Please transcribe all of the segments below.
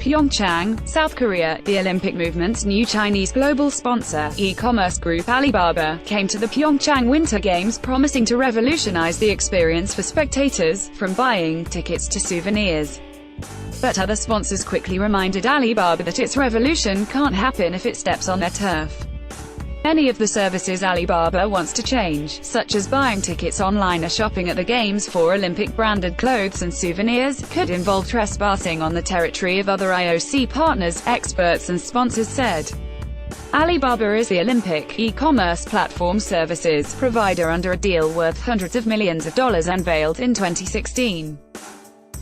Pyeongchang, South Korea. The Olympic movement's new Chinese global sponsor, e-commerce group Alibaba, came to the Pyeongchang Winter Games promising to revolutionize the experience for spectators, from buying tickets to souvenirs. But other sponsors quickly reminded Alibaba that its revolution can't happen if it steps on their turf. Any of the services Alibaba wants to change, such as buying tickets online or shopping at the Games for Olympic-branded clothes and souvenirs, could involve trespassing on the territory of other IOC partners, experts and sponsors said. Alibaba is the Olympic e-commerce platform services provider under a deal worth hundreds of millions of dollars unveiled in 2016.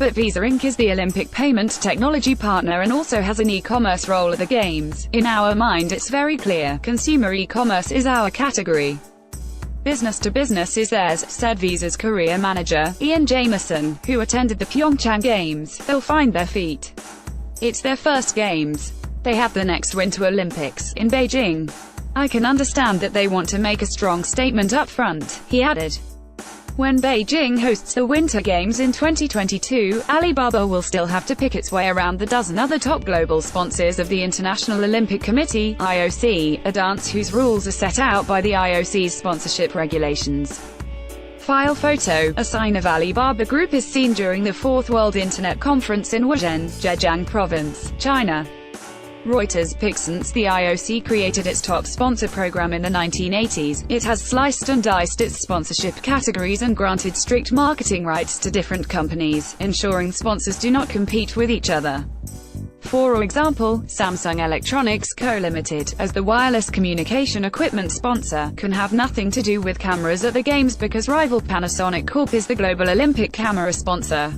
But Visa Inc. is the Olympic payment technology partner and also has an e-commerce role at the Games. In our mind it's very clear, consumer e-commerce is our category. Business to business is theirs, said Visa's career manager, Ian Jameson, who attended the Pyeongchang Games. They'll find their feet. It's their first Games. They have the next Winter Olympics, in Beijing. I can understand that they want to make a strong statement up front, he added. When Beijing hosts the Winter Games in 2022, Alibaba will still have to pick its way around the dozen other top global sponsors of the International Olympic Committee, IOC, a dance whose rules are set out by the IOC's sponsorship regulations. File photo, a sign of Alibaba Group is seen during the 4th World Internet Conference in Wuzhen, Zhejiang Province, China. Reuters pics. Since the IOC created its top sponsor program in the 1980s, it has sliced and diced its sponsorship categories and granted strict marketing rights to different companies, ensuring sponsors do not compete with each other. For example, Samsung Electronics Co. Limited, as the wireless communication equipment sponsor, can have nothing to do with cameras at the Games because rival Panasonic Corp is the global Olympic camera sponsor.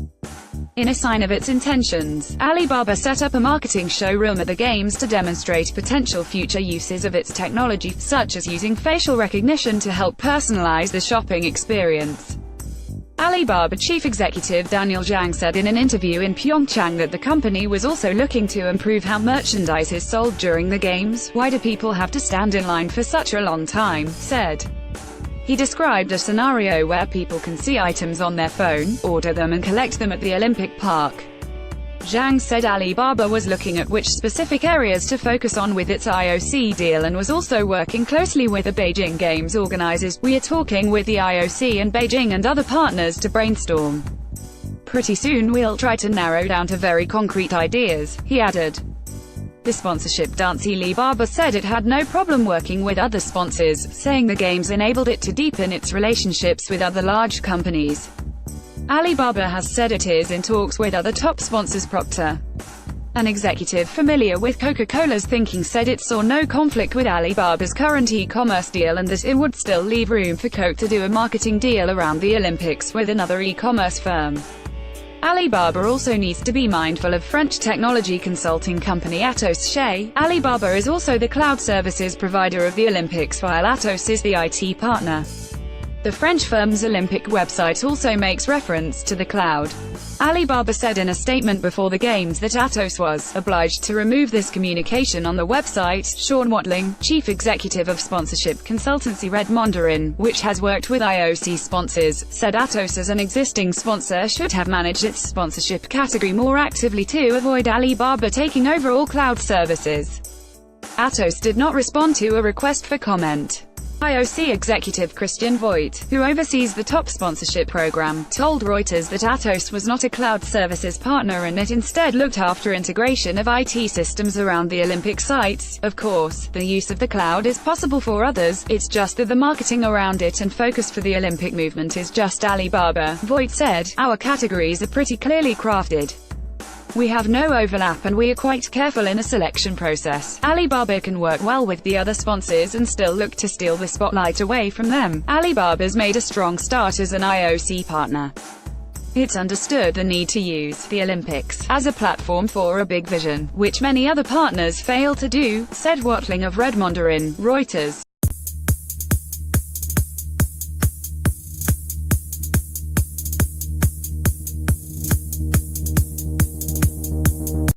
In a sign of its intentions, Alibaba set up a marketing showroom at the Games to demonstrate potential future uses of its technology, such as using facial recognition to help personalize the shopping experience. Alibaba chief executive Daniel Zhang said in an interview in Pyeongchang that the company was also looking to improve how merchandise is sold during the Games. Why do people have to stand in line for such a long time? Said. He described a scenario where people can see items on their phone, order them and collect them at the Olympic Park. Zhang said Alibaba was looking at which specific areas to focus on with its IOC deal and was also working closely with the Beijing Games organizers. We are talking with the IOC and Beijing and other partners to brainstorm. Pretty soon we'll try to narrow down to very concrete ideas, he added. The sponsorship dance Alibaba said it had no problem working with other sponsors, saying the Games enabled it to deepen its relationships with other large companies. Alibaba has said it is in talks with other top sponsors. Procter. An executive familiar with Coca-Cola's thinking said it saw no conflict with Alibaba's current e-commerce deal and that it would still leave room for Coke to do a marketing deal around the Olympics with another e-commerce firm. Alibaba also needs to be mindful of French technology consulting company Atos. Alibaba is also the cloud services provider of the Olympics while Atos is the IT partner. The French firm's Olympic website also makes reference to the cloud. Alibaba said in a statement before the Games that Atos was obliged to remove this communication on the website. Sean Watling, chief executive of sponsorship consultancy Red Mandarin, which has worked with IOC sponsors, said Atos as an existing sponsor should have managed its sponsorship category more actively to avoid Alibaba taking over all cloud services. Atos did not respond to a request for comment. IOC executive Christian Voigt, who oversees the top sponsorship program, told Reuters that Atos was not a cloud services partner and it instead looked after integration of IT systems around the Olympic sites. Of course, the use of the cloud is possible for others, it's just that the marketing around it and focus for the Olympic movement is just Alibaba. Voigt said, our categories are pretty clearly crafted. We have no overlap and we are quite careful in a selection process. Alibaba can work well with the other sponsors and still look to steal the spotlight away from them. Alibaba's made a strong start as an IOC partner. It's understood the need to use the Olympics as a platform for a big vision, which many other partners fail to do, said Watling of Red Mandarin, Reuters.